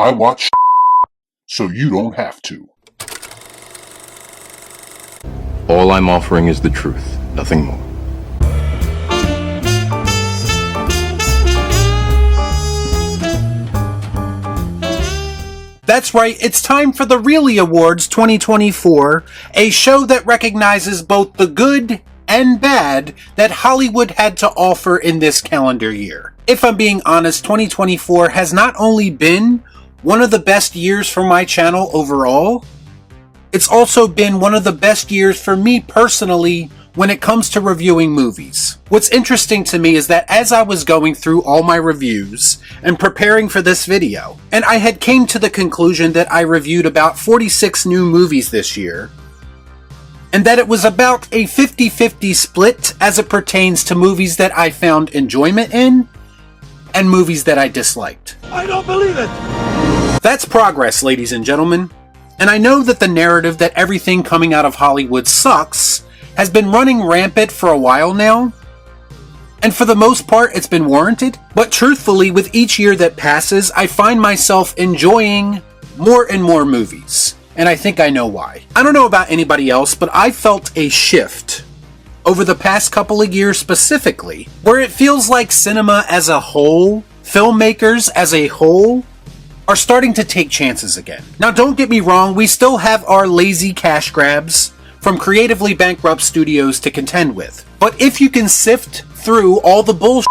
I watch so you don't have to. All I'm offering is the truth, nothing more. That's right, it's time for the Reely Awards 2024, a show that recognizes both the good and bad that Hollywood had to offer in this calendar year. If I'm being honest, 2024 has not only been one of the best years for my channel overall, it's also been one of the best years for me personally when it comes to reviewing movies. What's interesting to me is that as I was going through all my reviews and preparing for this video, and I had came to the conclusion that I reviewed about 46 new movies this year, and that it was about a 50-50 split as it pertains to movies that I found enjoyment in, and movies that I disliked. I don't believe it! That's progress, ladies and gentlemen. And I know that the narrative that everything coming out of Hollywood sucks has been running rampant for a while now, and for the most part it's been warranted, but truthfully with each year that passes I find myself enjoying more and more movies, and I think I know why. I don't know about anybody else, but I felt a shift over the past couple of years specifically, where it feels like cinema as a whole, filmmakers as a whole, are starting to take chances again. Now don't get me wrong, we still have our lazy cash grabs from creatively bankrupt studios to contend with. But if you can sift through all the bullshit,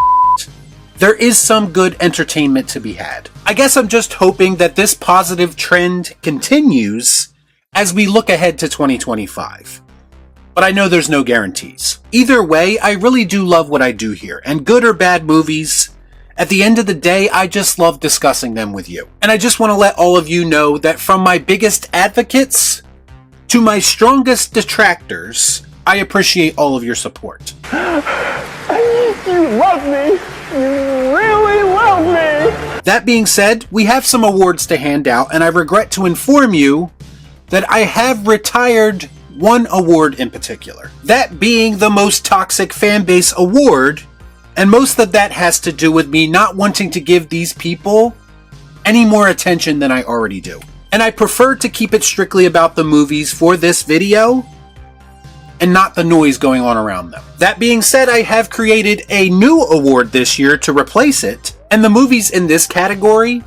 there is some good entertainment to be had. I guess I'm just hoping that this positive trend continues as we look ahead to 2025. But I know there's no guarantees. Either way, I really do love what I do here, and good or bad movies, at the end of the day, I just love discussing them with you. And I just want to let all of you know that from my biggest advocates to my strongest detractors, I appreciate all of your support. You love me! You really love me! That being said, we have some awards to hand out, and I regret to inform you that I have retired one award in particular. That being the Most Toxic Fanbase Award, and most of that has to do with me not wanting to give these people any more attention than I already do. And I prefer to keep it strictly about the movies for this video, and not the noise going on around them. That being said, I have created a new award this year to replace it, and the movies in this category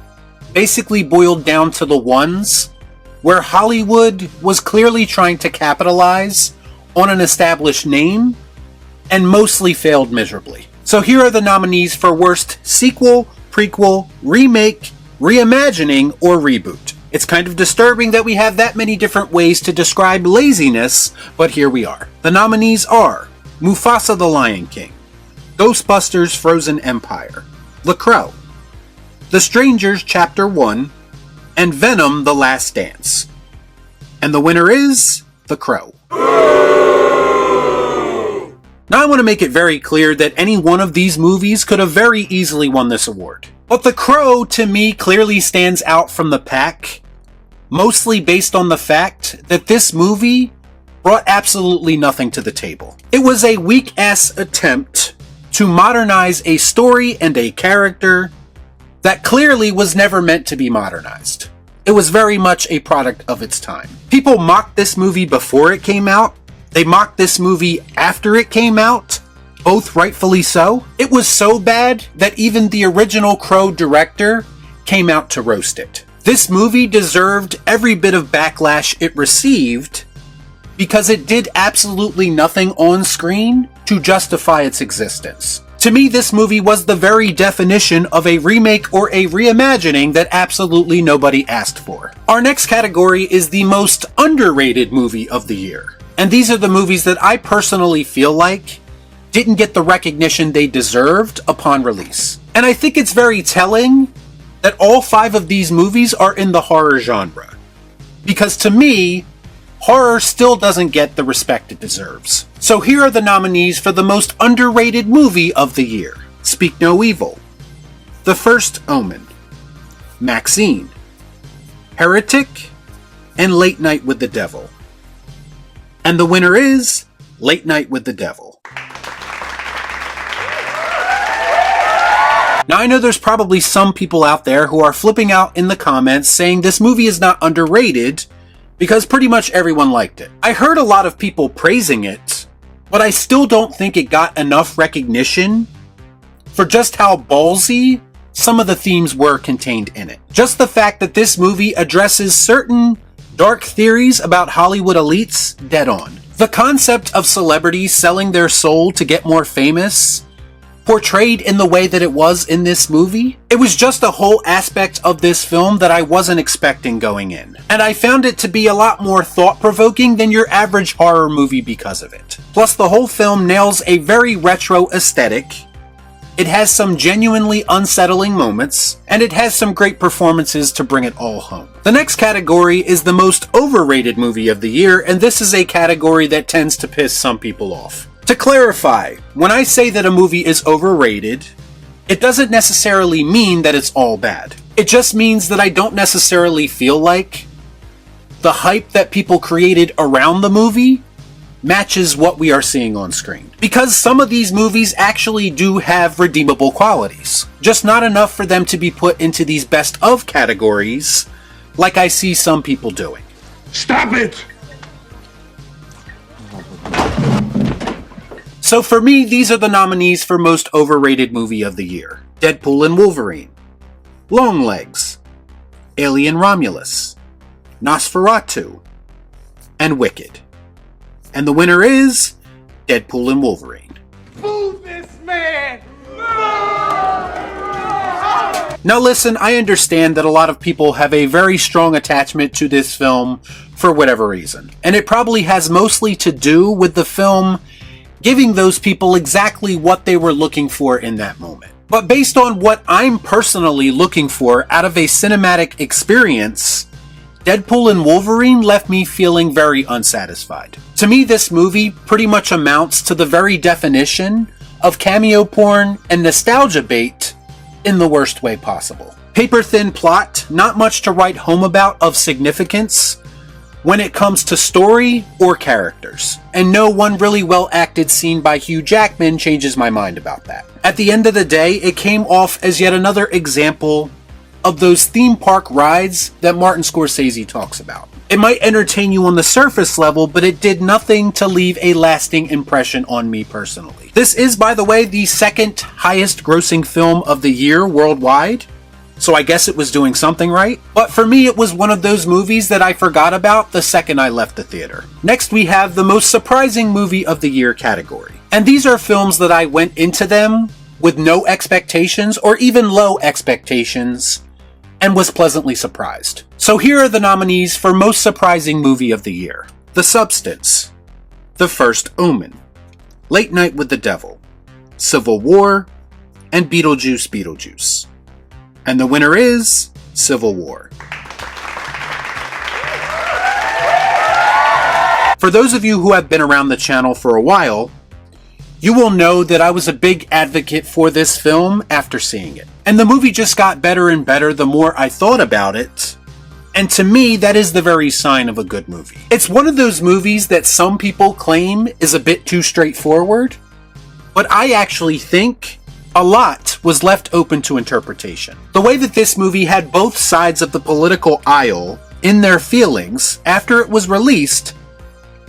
basically boiled down to the ones where Hollywood was clearly trying to capitalize on an established name, and mostly failed miserably. So here are the nominees for Worst Sequel, Prequel, Remake, Reimagining, or Reboot. It's kind of disturbing that we have that many different ways to describe laziness, but here we are. The nominees are Mufasa the Lion King, Ghostbusters Frozen Empire, The Crow, The Strangers Chapter 1, and Venom The Last Dance. And the winner is The Crow. Now I want to make it very clear that any one of these movies could have very easily won this award. But The Crow, to me, clearly stands out from the pack, mostly based on the fact that this movie brought absolutely nothing to the table. It was a weak-ass attempt to modernize a story and a character that clearly was never meant to be modernized. It was very much a product of its time. People mocked this movie before it came out. They mocked this movie after it came out, both rightfully so. It was so bad that even the original Crow director came out to roast it. This movie deserved every bit of backlash it received because it did absolutely nothing on screen to justify its existence. To me, this movie was the very definition of a remake or a reimagining that absolutely nobody asked for. Our next category is the most underrated movie of the year. And these are the movies that I personally feel like didn't get the recognition they deserved upon release. And I think it's very telling that all 5 of these movies are in the horror genre. Because to me, horror still doesn't get the respect it deserves. So here are the nominees for the most underrated movie of the year. Speak No Evil, The First Omen, Maxine, Heretic, and Late Night with the Devil. And the winner is Late Night with the Devil. Now I know there's probably some people out there who are flipping out in the comments saying this movie is not underrated because pretty much everyone liked it. I heard a lot of people praising it, but I still don't think it got enough recognition for just how ballsy some of the themes were contained in it. Just the fact that this movie addresses certain dark theories about Hollywood elites dead on. The concept of celebrities selling their soul to get more famous, portrayed in the way that it was in this movie, it was just a whole aspect of this film that I wasn't expecting going in. And I found it to be a lot more thought-provoking than your average horror movie because of it. Plus, the whole film nails a very retro aesthetic. It has some genuinely unsettling moments, and it has some great performances to bring it all home. The next category is the most overrated movie of the year, and this is a category that tends to piss some people off. To clarify, when I say that a movie is overrated, it doesn't necessarily mean that it's all bad. It just means that I don't necessarily feel like the hype that people created around the movie matches what we are seeing on screen. Because some of these movies actually do have redeemable qualities, just not enough for them to be put into these best of categories like I see some people doing. Stop it! So for me, these are the nominees for most overrated movie of the year. Deadpool and Wolverine, Longlegs, Alien Romulus, Nosferatu, and Wicked. And the winner is Deadpool and Wolverine. Move this man! Now listen, I understand that a lot of people have a very strong attachment to this film for whatever reason. And it probably has mostly to do with the film giving those people exactly what they were looking for in that moment. But based on what I'm personally looking for out of a cinematic experience, Deadpool and Wolverine left me feeling very unsatisfied. To me, this movie pretty much amounts to the very definition of cameo porn and nostalgia bait in the worst way possible. Paper-thin plot, not much to write home about of significance when it comes to story or characters. And no one really well-acted scene by Hugh Jackman changes my mind about that. At the end of the day, it came off as yet another example of those theme park rides that Martin Scorsese talks about. It might entertain you on the surface level, but it did nothing to leave a lasting impression on me personally. This is, by the way, the second highest grossing film of the year worldwide, so I guess it was doing something right. But for me, it was one of those movies that I forgot about the second I left the theater. Next, we have the most surprising movie of the year category. And these are films that I went into them with no expectations or even low expectations, and was pleasantly surprised. So here are the nominees for most surprising movie of the year. The Substance, The First Omen, Late Night with the Devil, Civil War, and Beetlejuice. And the winner is Civil War. For those of you who have been around the channel for a while, you will know that I was a big advocate for this film after seeing it. And the movie just got better and better the more I thought about it. And to me, that is the very sign of a good movie. It's one of those movies that some people claim is a bit too straightforward, but I actually think a lot was left open to interpretation. The way that this movie had both sides of the political aisle in their feelings after it was released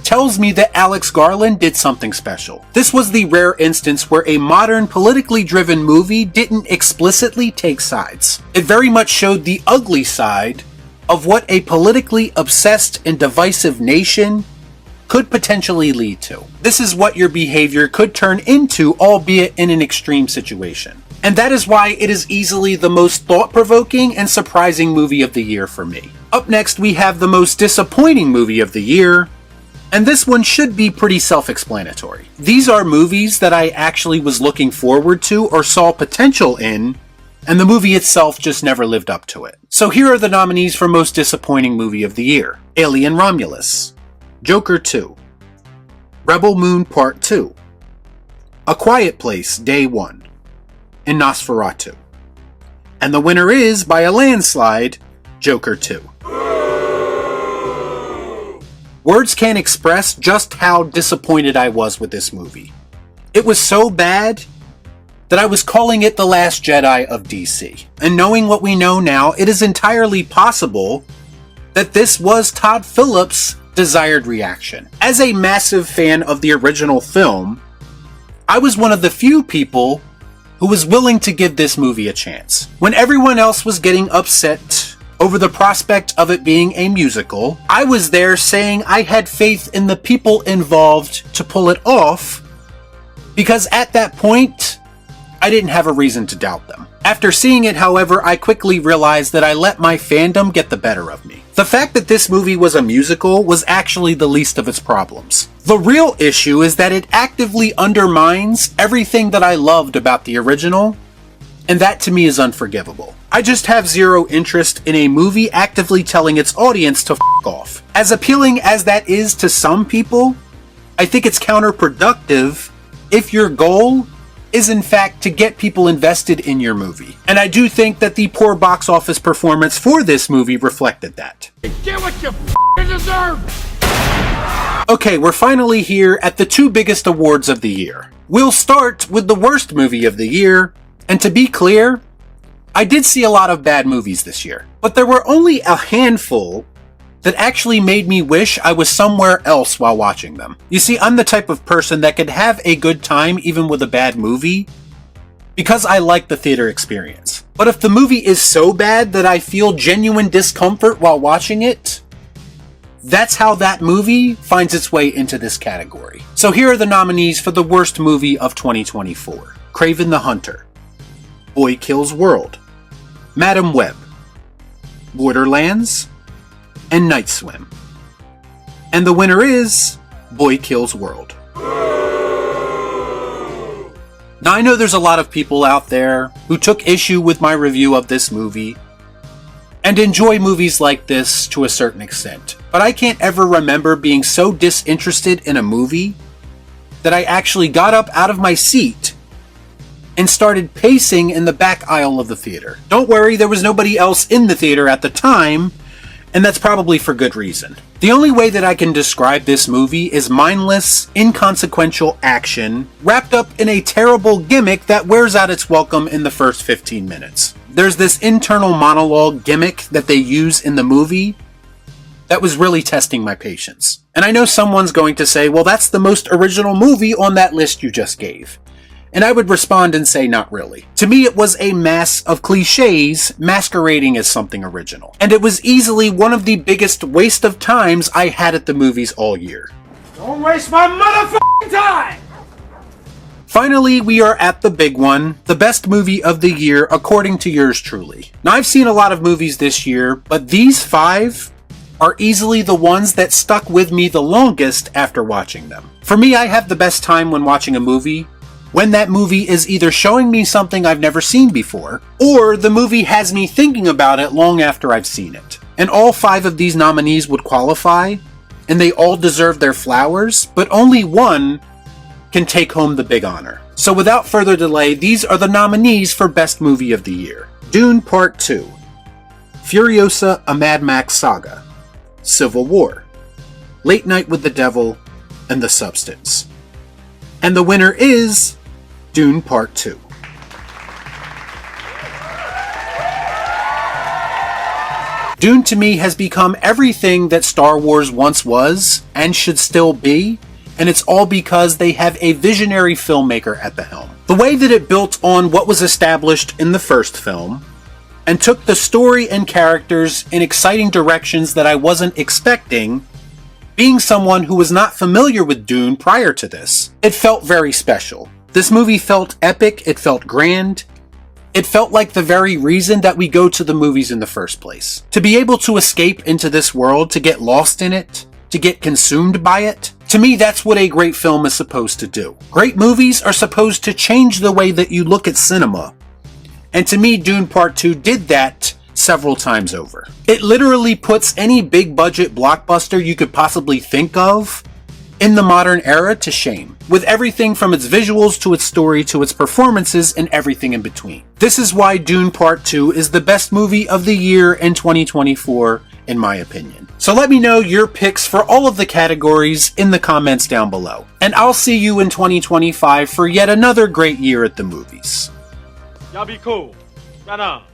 tells me that Alex Garland did something special. This was the rare instance where a modern, politically driven movie didn't explicitly take sides. It very much showed the ugly side of what a politically obsessed and divisive nation could potentially lead to. This is what your behavior could turn into, albeit in an extreme situation. And that is why it is easily the most thought-provoking and surprising movie of the year for me. Up next, we have the most disappointing movie of the year, and this one should be pretty self-explanatory. These are movies that I actually was looking forward to or saw potential in, and the movie itself just never lived up to it. So here are the nominees for most disappointing movie of the year. Alien Romulus, Joker 2, Rebel Moon Part 2, A Quiet Place Day 1, and Nosferatu. And the winner is, by a landslide, Joker 2. Words can't express just how disappointed I was with this movie. It was so bad that I was calling it the Last Jedi of DC. And knowing what we know now, it is entirely possible that this was Todd Phillips' desired reaction. As a massive fan of the original film, I was one of the few people who was willing to give this movie a chance. When everyone else was getting upset over the prospect of it being a musical, I was there saying I had faith in the people involved to pull it off, because at that point, I didn't have a reason to doubt them. After seeing it, however, I quickly realized that I let my fandom get the better of me. The fact that this movie was a musical was actually the least of its problems. The real issue is that it actively undermines everything that I loved about the original, and that to me is unforgivable. I just have zero interest in a movie actively telling its audience to f*** off. As appealing as that is to some people, I think it's counterproductive if your goal is in fact to get people invested in your movie. And I do think that the poor box office performance for this movie reflected that. Get what you f***ing deserve! Okay, we're finally here at the two biggest awards of the year. We'll start with the worst movie of the year, and to be clear, I did see a lot of bad movies this year, but there were only a handful that actually made me wish I was somewhere else while watching them. You see, I'm the type of person that could have a good time even with a bad movie because I like the theater experience. But if the movie is so bad that I feel genuine discomfort while watching it, that's how that movie finds its way into this category. So here are the nominees for the worst movie of 2024. Kraven the Hunter, Boy Kills World, Madam Web, Borderlands, and Night Swim. And the winner is Boy Kills World. Now I know there's a lot of people out there who took issue with my review of this movie and enjoy movies like this to a certain extent, but I can't ever remember being so disinterested in a movie that I actually got up out of my seat and started pacing in the back aisle of the theater. Don't worry, there was nobody else in the theater at the time, and that's probably for good reason. The only way that I can describe this movie is mindless, inconsequential action wrapped up in a terrible gimmick that wears out its welcome in the first 15 minutes. There's this internal monologue gimmick that they use in the movie that was really testing my patience. And I know someone's going to say, well, that's the most original movie on that list you just gave. And I would respond and say, not really. To me, it was a mass of cliches masquerading as something original. And it was easily one of the biggest waste of times I had at the movies all year. Don't waste my motherfucking time! Finally, we are at the big one, the best movie of the year according to yours truly. Now, I've seen a lot of movies this year, but these 5 are easily the ones that stuck with me the longest after watching them. For me, I have the best time when watching a movie when that movie is either showing me something I've never seen before, or the movie has me thinking about it long after I've seen it. And all 5 of these nominees would qualify, and they all deserve their flowers, but only one can take home the big honor. So without further delay, these are the nominees for Best Movie of the Year. Dune Part 2, Furiosa: A Mad Max Saga, Civil War, Late Night with the Devil, and The Substance. And the winner is Dune Part 2. Dune to me has become everything that Star Wars once was and should still be, and it's all because they have a visionary filmmaker at the helm. The way that it built on what was established in the first film and took the story and characters in exciting directions that I wasn't expecting, being someone who was not familiar with Dune prior to this, it felt very special. This movie felt epic, it felt grand, it felt like the very reason that we go to the movies in the first place. To be able to escape into this world, to get lost in it, to get consumed by it, to me that's what a great film is supposed to do. Great movies are supposed to change the way that you look at cinema. And to me, Dune Part 2 did that several times over. It literally puts any big budget blockbuster you could possibly think of in the modern era to shame, with everything from its visuals to its story to its performances and everything in between. This is why Dune Part 2 is the best movie of the year in 2024, in my opinion. So let me know your picks for all of the categories in the comments down below. And I'll see you in 2025 for yet another great year at the movies. Y'all be cool. Right on.